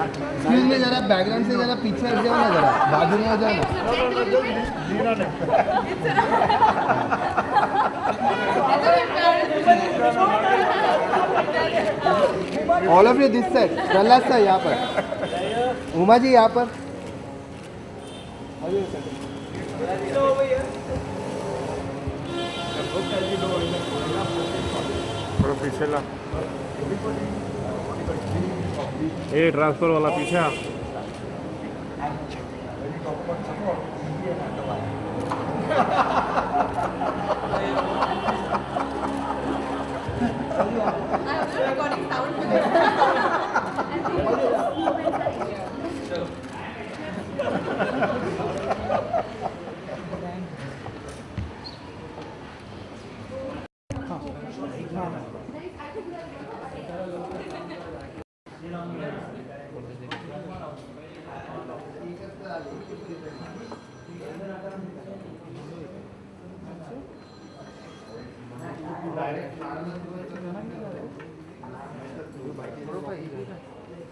Excuse में जरा background से जरा पीछे हट जाओ ना, जरा बाजू में हो जाओ ना। All of you this side, Prahlad sir यहाँ पर, उमा जी यहाँ पर। पीछे ला ये ट्रांसफर वाला पीछे आप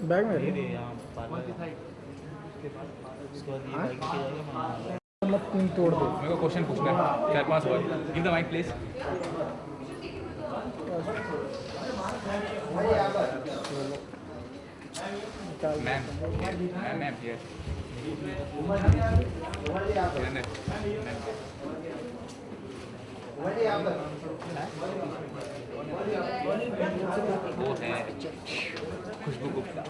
बैग में मतलब तुम तोड़ दो। मेरे को क्वेश्चन पूछना है 4-5 सवाल। Give the mic please. Ma'am ma'am here वो है खुशबू गुप्ता।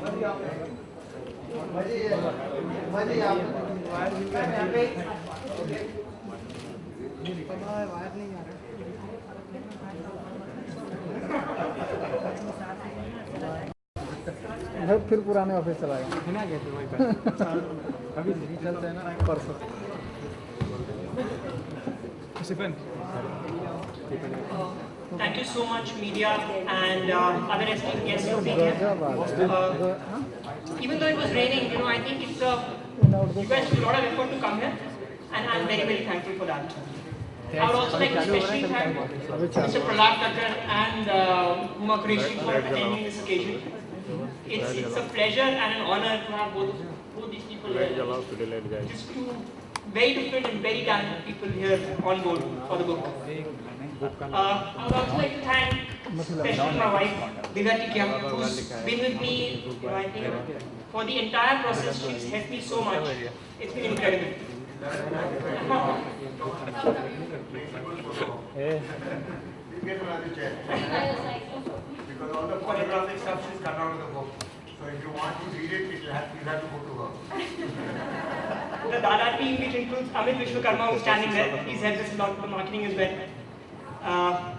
फिर पुराने ऑफिस चला गया है ना, गए थे वहीं पर। अभी चलते हैं ना परसों। Thank you so much, media and other esteemed guests for being here. Even though it was raining, I think it's you guys took a lot of effort to come here, and I'm very, very thankful for that. I would also like to especially thank Mr. Prahlad Thakkar and Uma Qureshi for attending this occasion. It's a pleasure and an honor to have both these people here. Just two very different and very talented people here on board for the book. I would also like to thank especially my wife, Divya Tikya, who's been with me, I think, for the entire process. She's helped me so much. It's been incredible. Because all the photographic stuff she's cut out of the book. So if you want to read it, you'll have to go to her. The Dada team, which includes Amit Vishwakarma, who's standing there, he's helped us a lot with the marketing as well.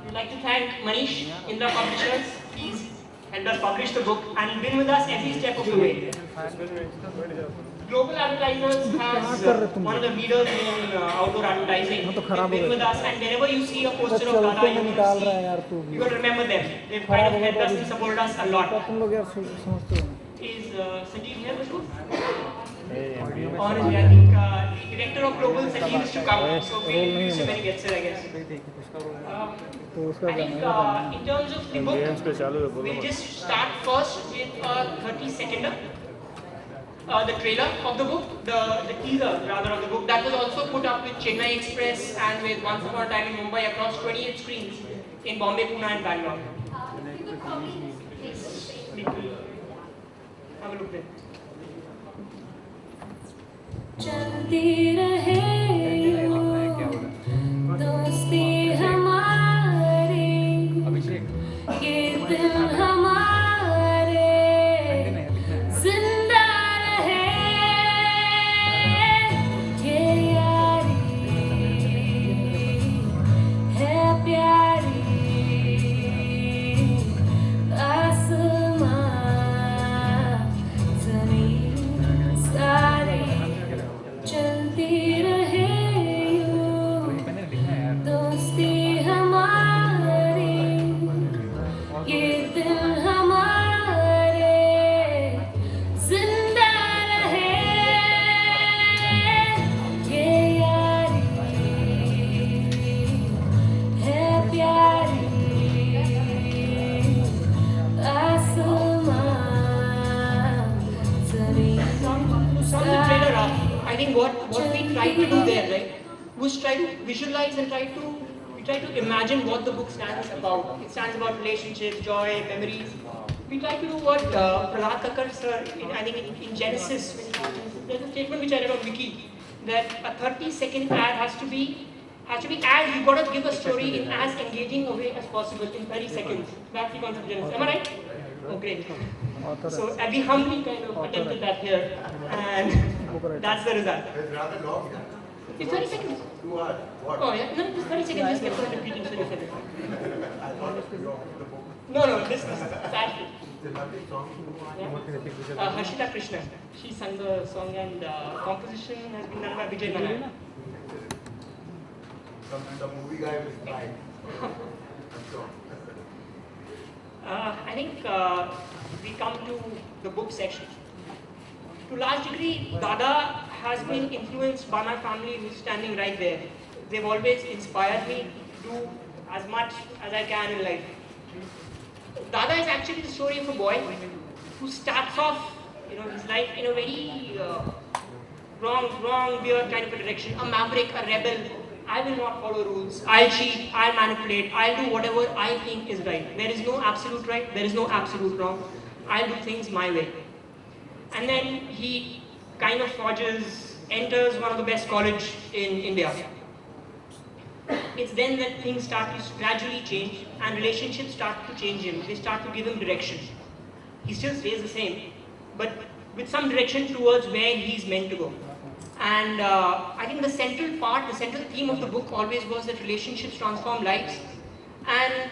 We'd like to thank Manish, Indra Publishers. He's helped us publish the book and been with us every step of the way. Global Advertisers has one of the leaders in outdoor advertising. They've been with us, and whenever you see a poster of Dada, you will remember them. They've kind of helped us and supported us a lot. Is Sanjeev here, Vishnu? Or I think the director of Global, Sanjeev, is to come, so we'll use him when he gets here, I guess. I think in terms of the book, we'll just start first with a 30-seconder. The trailer of the book, the teaser rather of the book, that was also put up with Chennai Express and with Once Upon a Time in Mumbai across 28 screens in Bombay, Pune and Bangalore. Have a look there. चलती रहे दोस्ती हमारी, ये दिल हमारे जिंदा रहे, ये यारी है प्यारी, आसमां जमीन सारी चलती what we try to do there, right, was try to visualize and try to imagine what the book stands about. It stands about relationships, joy, memories. We try to do what Prahlad Thakkar sir, I think in Genesis, there's a statement which I read on Wiki, that a 30-second ad has to be as, you've got to give a story in as engaging a way as possible in 30 seconds. That's the concept of Genesis. Am I right? Oh, great. So we humbly kind of attempted that here, and that's the result. It's rather long. It's 30 seconds. 2 hours. What? Oh yeah, no, it's 30 seconds, just kept on repeating, so you said it. I thought the book. No, this is sadly. It's a lovely song. Yeah. Harshita Krishna, she sang the song, and composition has been done by Vijay Nayak. Some movie guy was crying. I think we come to the book section. To a large degree, Dada has been influenced by my family, who's standing right there. They've always inspired me to do as much as I can in life. Dada is actually the story of a boy who starts off, his life in a very wrong, weird kind of a direction. A maverick, a rebel. I will not follow rules. I'll cheat, I'll manipulate, I'll do whatever I think is right. There is no absolute right, there is no absolute wrong. I'll do things my way. And then he kind of enters one of the best colleges in India. It's then that things start to gradually change and relationships start to change him. They start to give him direction. He still stays the same, but with some direction towards where he's meant to go. And I think the central theme of the book always was that relationships transform lives. And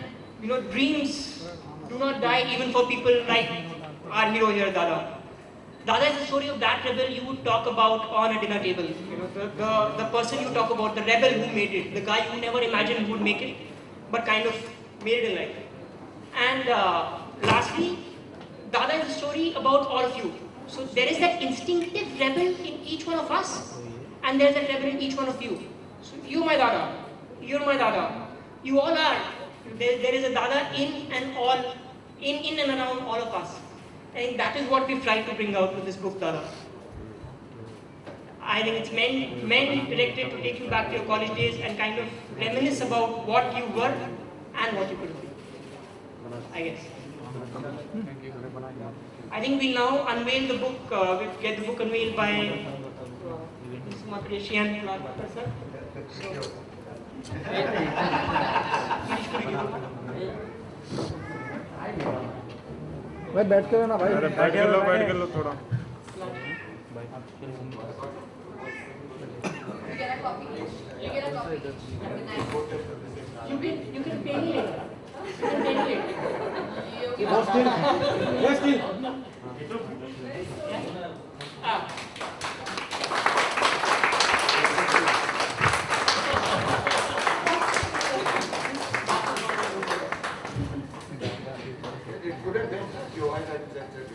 dreams do not die even for people like our hero here, Dada. Dada is the story of that rebel you would talk about on a dinner table. The person you talk about, the rebel who made it, the guy you never imagined would make it, but kind of made it in life. And lastly, Dada is a story about all of you. So there is that instinctive rebel in each one of us, and there is that rebel in each one of you. So you, my Dada, you're my Dada. You all are. There is a Dada in and around all of us. I think that is what we've tried to bring out with this book, Dada. I think it's meant directed to take you back to your college days and kind of reminisce about what you were and what you could be, I guess. I think we'll now unveil the book, we'll get the book unveiled by Mr. Makareshi and Prahlad Thakkar sir. भाई बैठ के ना भाई बैठ के लो थोड़ा You can pay me later. You can pay me later. It couldn't be your eyes are sensitive.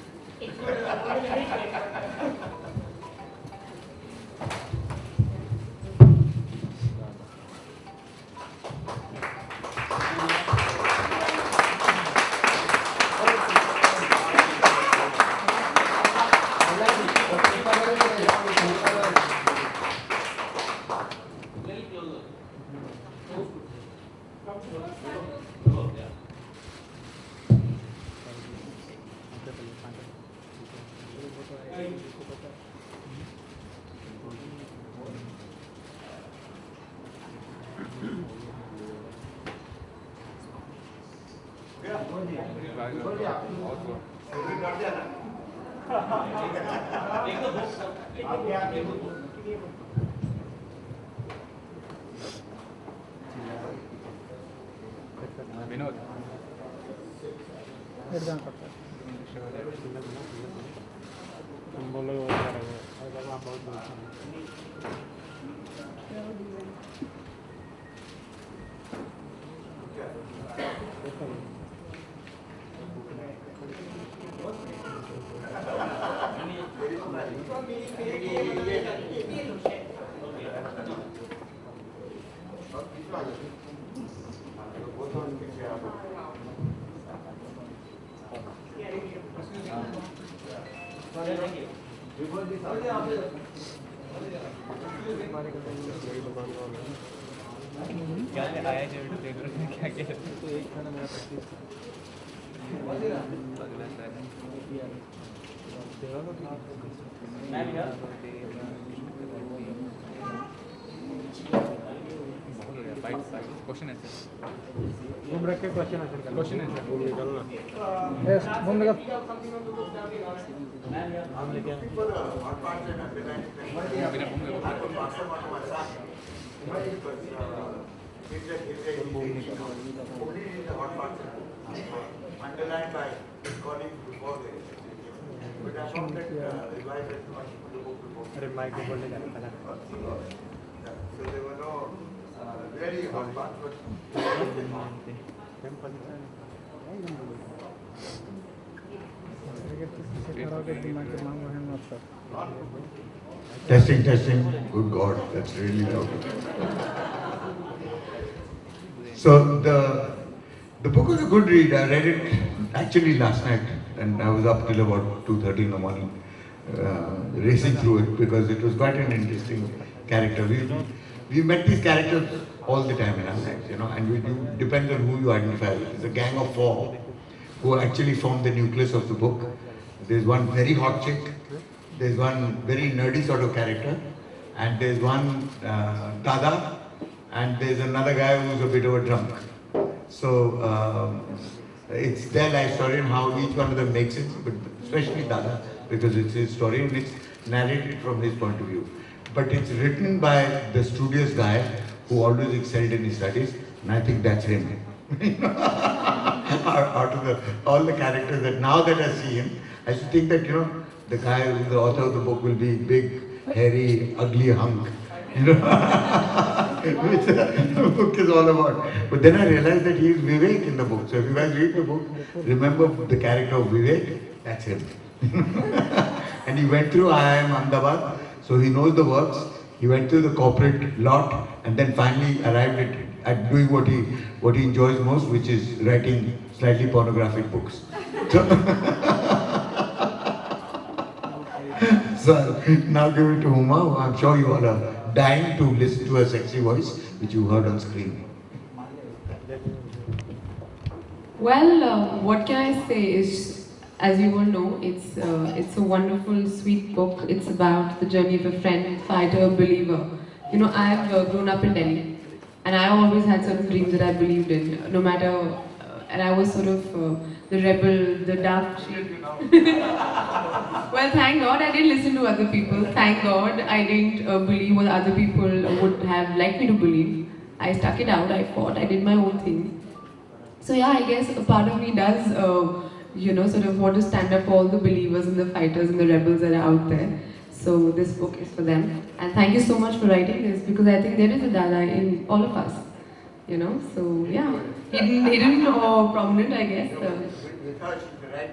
Vinod exam करता है तुम बोलोगे वो क्या रहेगा अगर आप बहुत बोलते हैं क्या आया जो ट्रेलर में क्या क्या तो एक था ना मेरा प्रैक्टिस क्वेश्चन है सर घूम रख के क्वेश्चन आंसर कर क्वेश्चन है सर घूम निकलना यस घूम निकल हम लेके बिना घूम गए underlined by his colleagues before this. But I found that his wife had too much to the book before. अरे माइक को बोलने जाना था So there were no really hot parts. But testing, testing. Good God, that's really loud. So the book was a good read. I read it actually last night, and I was up till about 2:30 in the morning, racing through it because it was quite an interesting character. We met these characters all the time in our lives, you know, and we do depends on who you identify with. It's a gang of 4 who actually form the nucleus of the book. There's one very hot chick, there's one very nerdy sort of character, and there's one Dada, and there's another guy who's a bit of a drunk. So it's their life story and how each one of them makes it, but especially Dada, because it's his story and it's narrated from his point of view. But it's written by the studious guy who always excelled in his studies, and I think that's him. Out of all the characters that now that I see him, I should think that, you know, the guy who's the author of the book will be big, hairy, ugly hunk, you know, which the book is all about. But then I realized that he is Vivek in the book. So if you guys read the book, remember the character of Vivek, that's him. And he went through IIM Ahmedabad, so he knows the works. He went through the corporate lot and then finally arrived at doing what he enjoys most, which is writing slightly pornographic books. So now give it to Huma, who I'm sure you all are dying to listen to her sexy voice, which you heard on screen. Well, what can I say is, as you all know, it's a wonderful, sweet book. It's about the journey of a friend, fighter, believer. You know, I've grown up in Delhi, and I always had certain dreams that I believed in, no matter, and I was sort of the rebel, the dark sheep. Well, thank God I didn't listen to other people. Thank God I didn't believe what other people would have liked me to believe. I stuck it out, I fought, I did my own thing. So yeah, I guess a part of me does, you know, sort of want to stand up for all the believers and the fighters and the rebels that are out there. So this book is for them. And thank you so much for writing this, because I think there is a Dada in all of us. You know, so yeah, hidden or prominent, I guess. With her, she's right.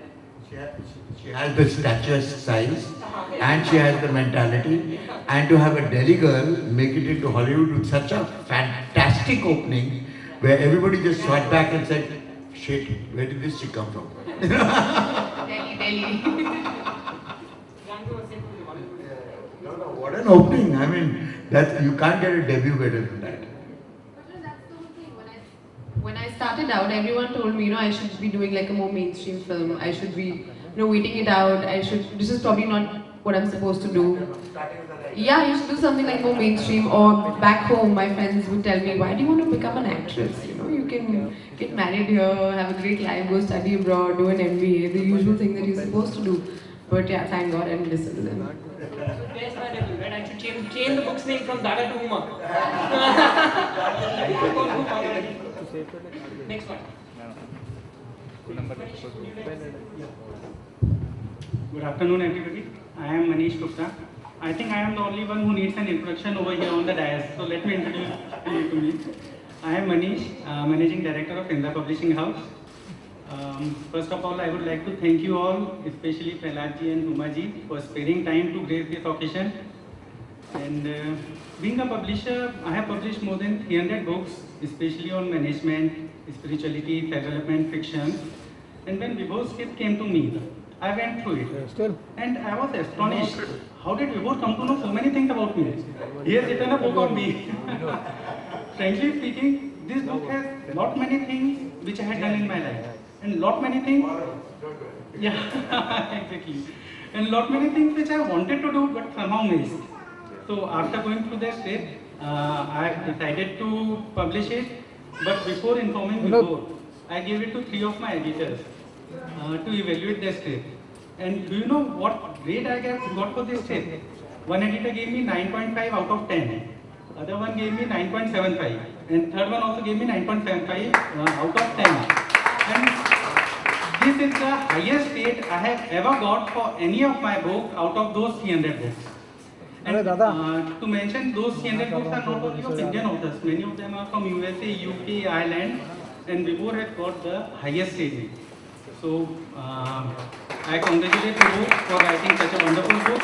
She has the statuesque size and she has the mentality. And to have a Delhi girl make it into Hollywood with such a fantastic opening, where everybody just sat back and said, shit, where did this chick come from? Delhi. No, what an opening. I mean, that you can't get a debut better than that. When I started out, everyone told me, you know, I should be doing like a more mainstream film. I should be, you know, waiting it out. This is probably not what I'm supposed to do. Yeah, you should do something like more mainstream. Or back home, my friends would tell me, why do you want to become an actress? You know, you can get married here, have a great life, go study abroad, do an MBA, the usual thing that you're supposed to do. But yeah, thank God I didn't listen to them. So there's my rebel, right? I should change the book's name from Dada to Uma. Next one. Good afternoon, everybody. I am Manish Gupta. I think I am the only one who needs an introduction over here on the dais. So let me introduce you to me. I am Manish, Managing Director of Indra Publishing House. First of all, I would like to thank you all, especially Prahladji and Humaji, for sparing time to grace this occasion. And being a publisher, I have published more than 300 books, especially on management, spirituality, development, fiction. And when Vibhu's script came to me, I went through it. And I was astonished how did Vibhor come to know so many things about me? He has written a book on me. Frankly speaking, this book has not many things which I had done in my life. And lot many things, yeah, exactly. And lot many things which I wanted to do but somehow missed. So after going through that step, I decided to publish it. But before informing Vibhor, I gave it to 3 of my editors to evaluate the step. And do you know what grade I got for this step? One editor gave me 9.5 out of 10. Other one gave me 9.75. And third one also gave me 9.75 out of 10. And this is the highest rate I have ever got for any of my books out of those 300 books. And to mention, those 300 books are not only of Indian authors. Many of them are from USA, UK, Ireland. And Vibhor has got the highest rating. So I congratulate Vibhor for writing such a wonderful book.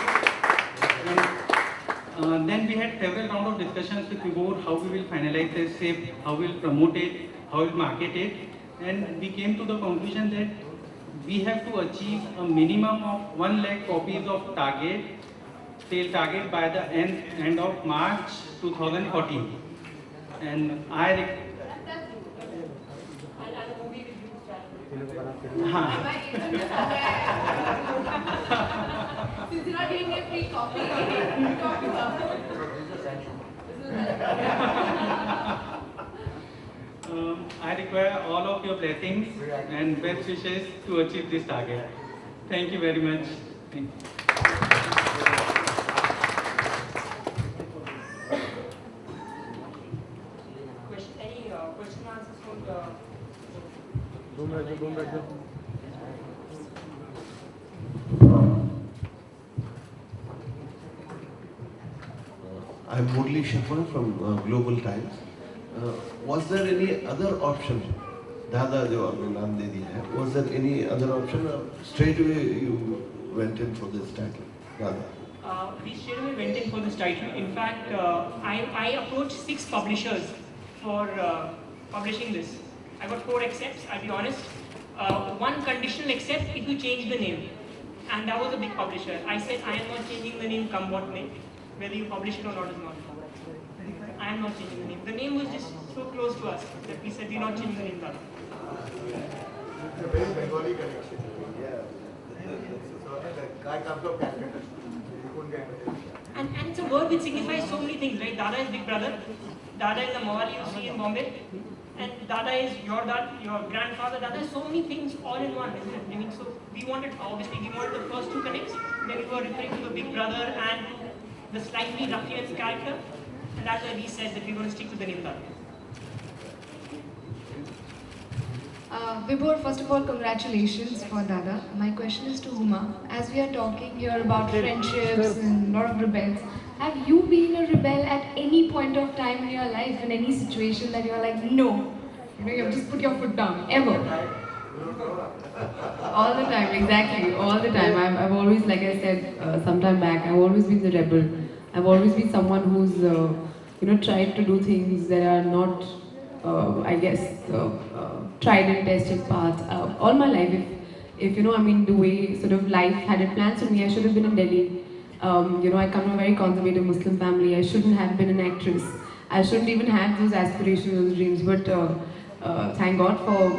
And then we had several rounds of discussions with Vibhor, how we will finalize this shape, how we will promote it, how we will market it. And we came to the conclusion that we have to achieve a minimum of 1 lakh copies of sale target by the end of March 2014. And I Since you're not getting a free copy, I require all of your blessings and best wishes to achieve this target. Thank you very much. Thank you. Any question answers from the... I'm Murli Shafar from Global Times. Was there any other option? Dada jo aapne naam de diya hai. Was there any other option? Straight away you went in for this title, Dada. We straight away went in for this title. In fact, I approached 6 publishers for publishing this. I got 4 accepts, I'll be honest. 1 conditional accept if you change the name. And that was a big publisher. I said, I am not changing the name come what may. Whether you publish it or not is not. I am not changing the name. The name was just so close to us that we said we're not changing the name. It's a very Bengali connection. Yeah. The guy comes from Calcutta. And it's a word which signifies so many things, right? Dada is big brother. Dada is the Mawali you see in Bombay. And Dada is your dad, your grandfather. Dada is so many things all in one, isn't it? I mean, so we wanted the first 2 connects. Then we were referring to the big brother and the slightly ruffian character. And that's why we said that we're going to stick with the name Dada. Vibhor, first of all, congratulations for Dada. My question is to Huma. As we are talking here about friendships and a lot of rebels, have you been a rebel at any point of time in your life, in any situation that you're like, no, you have just put your foot down, ever? All the time, exactly, all the time. I've always, like I said some time back, I've always been the rebel. I've always been someone who's, tried to do things that are not, tried and tested paths. All my life, if the way sort of life had it planned for me, I should have been in Delhi. I come from a very conservative Muslim family. I shouldn't have been an actress. I shouldn't even have those aspirations, those dreams. But thank God for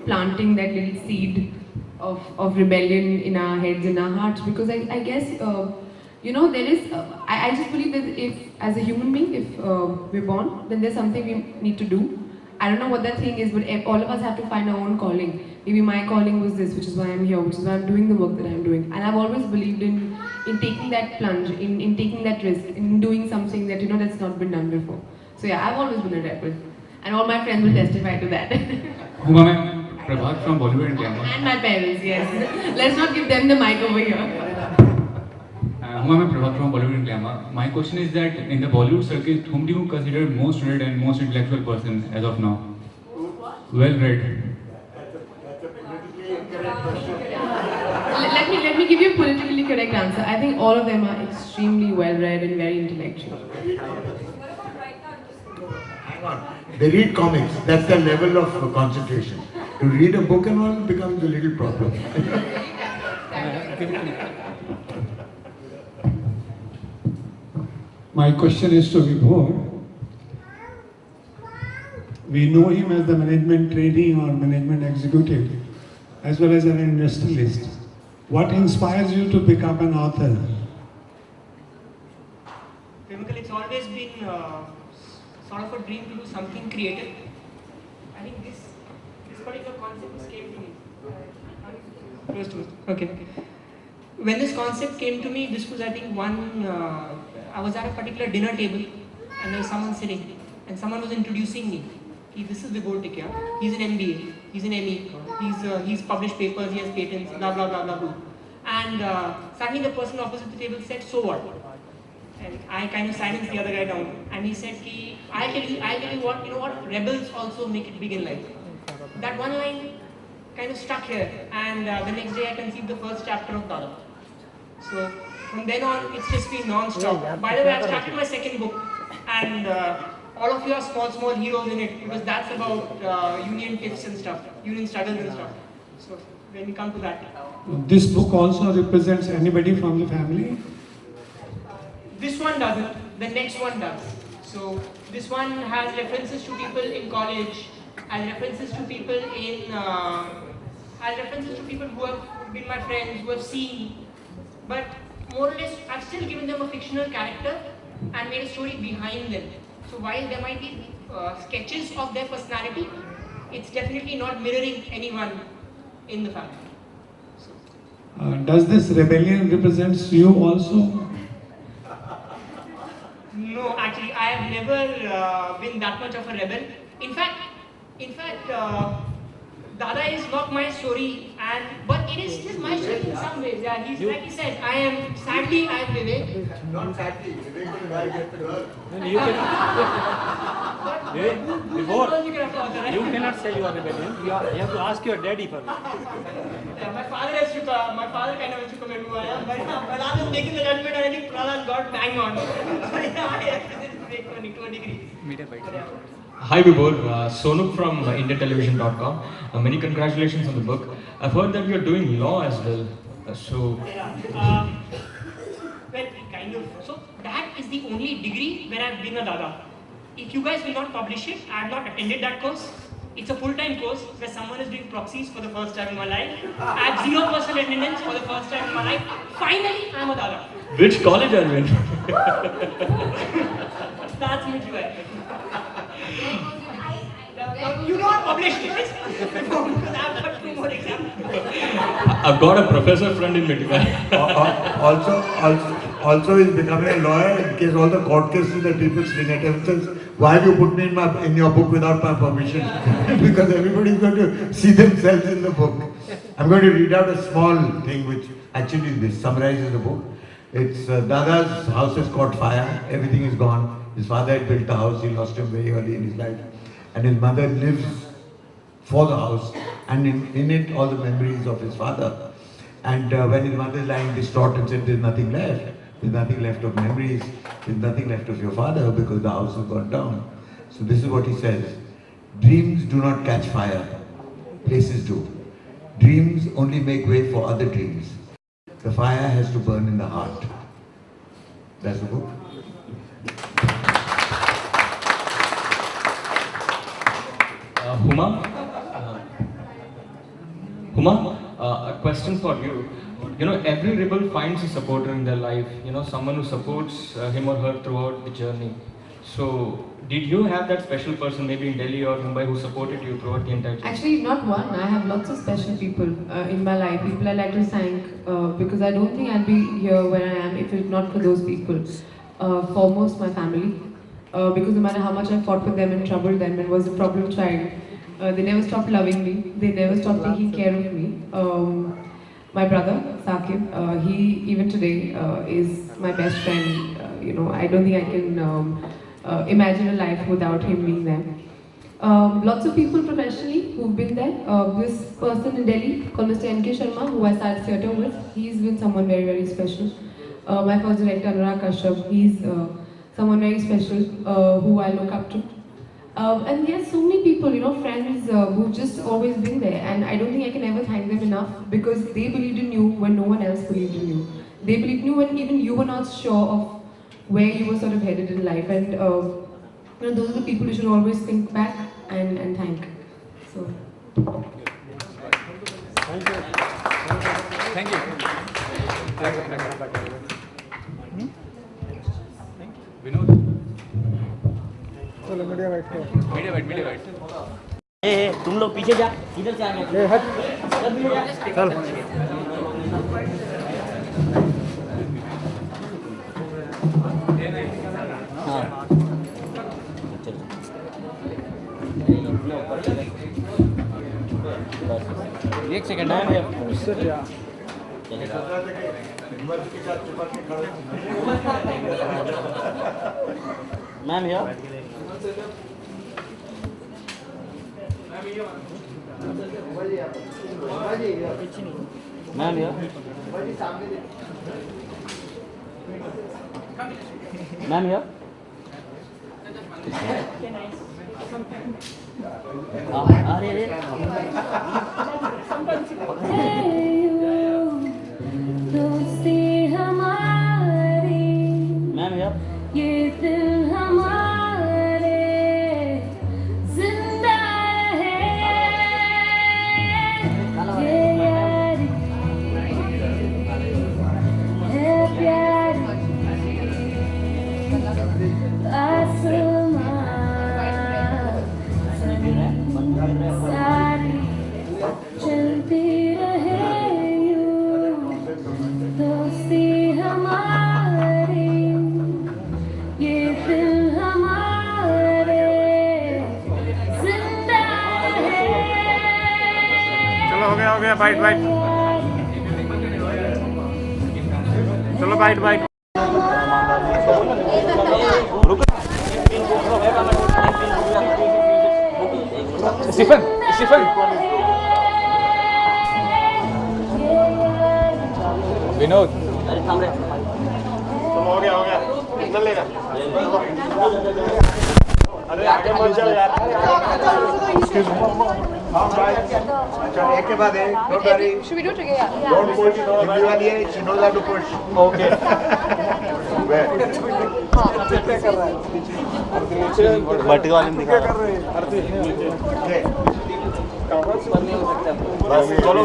planting that little seed of rebellion in our heads, in our hearts. Because I guess there is. I just believe that if, as a human being, if we're born, then there's something we need to do. I don't know what that thing is, but all of us have to find our own calling. Maybe my calling was this, which is why I'm here, which is why I'm doing the work that I'm doing. And I've always believed in taking that plunge, in taking that risk, in doing something that that's not been done before. So yeah, I've always been a rebel. And all my friends will testify to that. Huma ma'am, Prabhat from Bollywood and Glamour. And my parents, yes. Let's not give them the mic over here. Huma ma'am, Prabhat from Bollywood and Glamour. My question is that in the Bollywood circuit, whom do you consider most read and most intellectual person as of now? Well read. Let me give you a politically correct answer. I think all of them are extremely well read and very intellectual. Hang on. They read comics. That's the level of concentration. To read a book and all becomes a little problem. My question is to Vibhor. We know him as the management trainee or management executive, as well as an industrialist. What inspires you to become an author? Premukal, it's always been sort of a dream to do something creative. I think this particular concept came to me. Close to it. Okay. When this concept came to me, this was I think I was at a particular dinner table and there was someone sitting and someone was introducing me. This is Vibhor Tikya. He's an MBA. He's an ME. He's published papers. He has patents. Blah blah blah blah blah. And suddenly the person opposite the table said, "So what?" And I kind of silenced the other guy down. And he said, "I'll tell you what. You know what? Rebels also make it big in life." That one line kind of stuck here. And the next day I conceived the first chapter of Dada. So from then on, it's just been non-stop. By the way, I've started my second book, and all of you are small heroes in it, because that's about union tips and stuff, union struggles and stuff. So when we come to that. This book also represents anybody from the family? This one doesn't, the next one does. So this one has references to people in college, has references to people who have been my friends, who have seen, but more or less I've still given them a fictional character and made a story behind them. So while there might be sketches of their personality, it's definitely not mirroring anyone in the family. Does this rebellion represents you also? No, actually, I have never been that much of a rebel. In fact, Dada is not my story, but it is still my story in some ways. Yeah, like he said, I am Vivek. Not sadly, Vivek will get the girl. You cannot say you are rebellion. You have to ask your daddy for it. Yeah, my father kind of has to come who I am, but Prahlad is making the judgment, and I think Prahlad got bang on. So yeah, I have to break to a degree. Hi Vibhor, Sonuk from IndiaTelevision.com. Many congratulations on the book. I've heard that you're doing law as well. So that is the only degree where I've been a Dada. If you guys will not publish it, I have not attended that course. It's a full-time course where someone is doing proxies for the first time in my life. I have 0% attendance for the first time in my life. Finally, I'm a Dada. which college are you in? That's me too. You not published it because I've got 2 more exams. I've got a professor friend in Mitika. Also is becoming a lawyer in case all the court cases that people swing at themselves. Why have you put me in your book without my permission? Because everybody is going to see themselves in the book. I'm going to read out a small thing which actually this summarizes the book. It's Dada's house has caught fire, everything is gone. His father had built the house, he lost him very early in his life. And his mother lives for the house, and in it all the memories of his father. And when his mother is lying distraught and said, there's nothing left of memories, there's nothing left of your father because the house has gone down. So this is what he says: dreams do not catch fire, places do. Dreams only make way for other dreams. The fire has to burn in the heart. That's the book. Huma, a question for you. You know, every rebel finds a supporter in their life, you know, someone who supports him or her throughout the journey. So, did you have that special person maybe in Delhi or Mumbai who supported you throughout the entire journey? Actually, not one. I have lots of special people in my life, people I like to thank, because I don't think I'd be here where I am if it's not for those people. Foremost, my family, because no matter how much I fought with them and troubled them and was a problem child, they never stopped loving me, they never stopped taking care of me. My brother, Saqib, he even today is my best friend. You know, I don't think I can imagine a life without him being there. Lots of people professionally who've been there. This person in Delhi called Mr. N.K. Sharma, who I started theatre with, he's been someone very, very special. My first director, Anurag Kashyap, he's someone very special who I look up to. And there's so many people, you know, friends who've just always been there, and I don't think I can ever thank them enough because they believed in you when no one else believed in you. They believed in you when even you were not sure of where you were sort of headed in life, and those are the people you should always think back and thank. So. Thank you. Vinod. चलो media white को। Media white. तुम लोग पीछे जा, इधर से आगे। चल। हाँ। एक सेकंड मैम यार मैम यार मैम यार अरे दोस्ती हमारी मैम यार ये दिल हमारे जिंदा है ये यारी है प्यारी आसमां सारी चलती रहे यूं दोस्ती हमारी ये दिल हमारे जिंदा है। चलो हो गया बाइट चलो बाइट स्टीफन विनोद अरे थाम रे चलो हो गया कितना लेगा अरे आगे मत जाओ यार अच्छा एक के बाद है don't worry Should we do it together? Don't push Hindi वाली है she knows how to push okay बटके वाले में दिखा बस चलो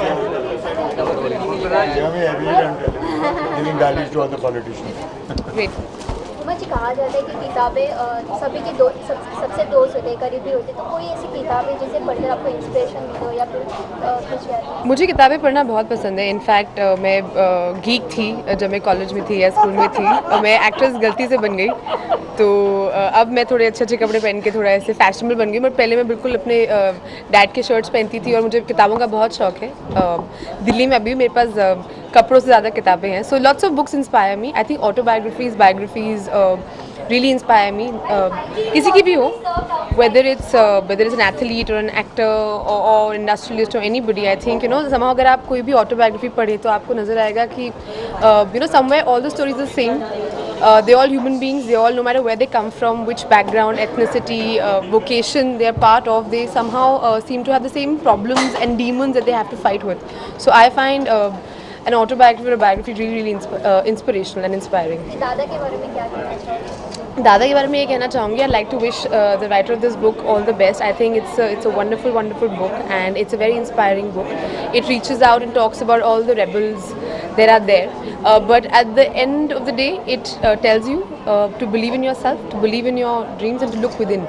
giving values to other politicians. Great. मुझे कहा जाता है कि किताबें सभी के सबसे दोस्त होते हैं, करीबी होते हैं, तो कोई ऐसी किताब है जिसे पढ़कर आपको इंस्पिरेशन मिले या फिर कुछ याद? मुझे किताबें पढ़ना बहुत पसंद है। इनफैक्ट मैं गीक थी जब मैं कॉलेज में थी या स्कूल में थी, मैं एक्ट्रेस गलती से बन गई, तो अब मैं थोड़े अच्छे कपड़े पहन के थोड़ा ऐसे फैशनेबल बन गई, बट पहले मैं बिल्कुल अपने डैड के शर्ट्स पहनती थी और मुझे किताबों का बहुत शौक है। दिल्ली में अभी मेरे पास कपड़ों से ज़्यादा किताबें हैं, so lots of books inspire me. I think autobiographies, biographies really inspire me. किसी की भी हो, whether it's an athlete or an actor or industrialist or anybody, I think somehow अगर आप कोई भी autobiography पढ़े तो आपको नज़र आएगा कि somewhere all the stories are the same. They're all human beings. They all, no matter where they come from, which background, ethnicity, vocation they are part of, they somehow seem to have the same problems and demons that they have to fight with. So I find an autobiography or a biography really inspirational and inspiring. दादा के बारे में क्या कहना चाहोगे? दादा के बारे में ये कहना चाहूँगी, I'd like to wish the writer of this book all the best. I think it's a wonderful book, and it's a very inspiring book. It reaches out and talks about all the rebels that are there, but at the end of the day, it tells you to believe in yourself, to believe in your dreams, and to look within.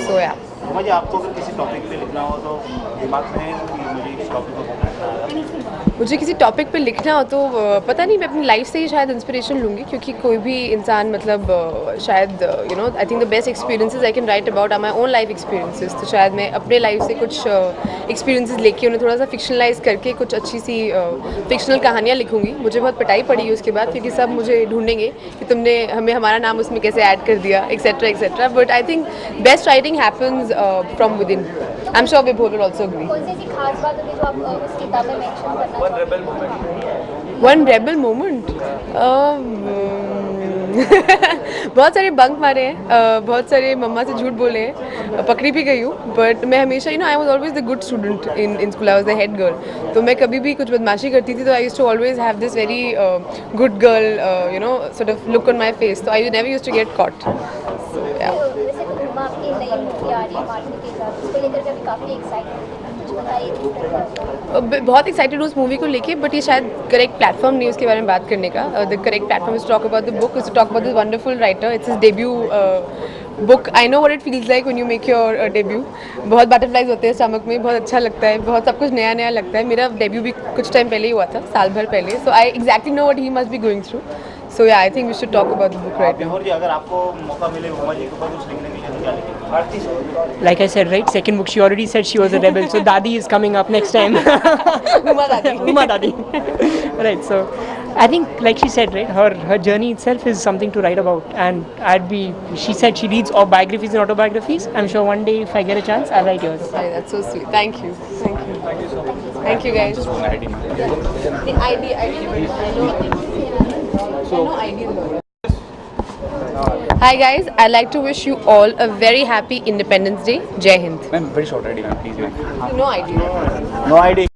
So yeah. मुझे आपको अगर किसी topic पे लिखना हो तो दिमाग में है कि मुझे इस टॉपिक को मुझे किसी टॉपिक पे लिखना हो तो पता नहीं, मैं अपनी लाइफ से ही शायद इंस्पिरेशन लूँगी, क्योंकि कोई भी इंसान मतलब शायद I think the best experiences I can write about are my own life experiences. तो शायद मैं अपने लाइफ से कुछ एक्सपीरियंसेस लेके उन्हें थोड़ा सा फिक्शनलाइज करके कुछ अच्छी सी फिक्शनल कहानियाँ लिखूँगी। मुझे बहुत पिटाई पड़ी उसके बाद, क्योंकि सब मुझे ढूंढेंगे कि तुमने हमारा नाम उसमें कैसे ऐड कर दिया, etcetera, but I think best writing happens from with in. I am sure विभोर विल ऑल्सो एग्री। कौन सी खास बात होगी जो आप उस किताब में मेंशन करना चाहोगे? One rebel moment. बहुत सारे बंक मारे हैं, बहुत सारे मम्मा से झूठ बोले हैं, पकड़ी भी गई हूँ, बट मैं हमेशा I was always the good student in school, I was the head girl, तो मैं कभी भी कुछ बदमाशी करती थी तो I used to always have this very good girl sort of look on my face, तो I never used to get caught. वैसे तो हुमा आपकी नई मूवी आ रही है मार्टिन के साथ, उसको लेकर के अभी काफ़ी एक्साइटेड है, कुछ बताइए। बहुत एक्साइटेड हूँ उस मूवी को लेके, बट ये शायद करेक्ट प्लेटफॉर्म नहीं उसके बारे में बात करने का। The correct platform is talk about the book, is to talk about this wonderful writer, it's his debut book. I know what it feels like when you make your debut. बहुत butterflies होते हैं stomach में, बहुत अच्छा लगता है, बहुत सब कुछ नया नया लगता है। मेरा डेब्यू भी कुछ टाइम पहले ही हुआ था, साल भर पहले, so I exactly know what he must be going through, so yeah I think we should talk about the book right now. जी अगर आपको मौका मिले हुमा जी के ऊपर कुछ लिखने के लिए तो क्या लिखेंगे? Like I said, right, second book, she already said she was a rebel, so Dadi is coming up next time. Uma Dadi. Uma Dadi. Right, so I think, like she said, right, her journey itself is something to write about, and she said she reads all biographies and autobiographies. I'm sure one day if I get a chance, I'll write yours. Hey, that's so sweet. Thank you. Thank you. Thank you so much. Thank you guys. Just one ID. The ID. I know ID. Hi guys, I'd like to wish you all a very happy Independence Day. Jai Hind. Ma'am, very short ID, ma'am, please, ma'am. No ID. No ID.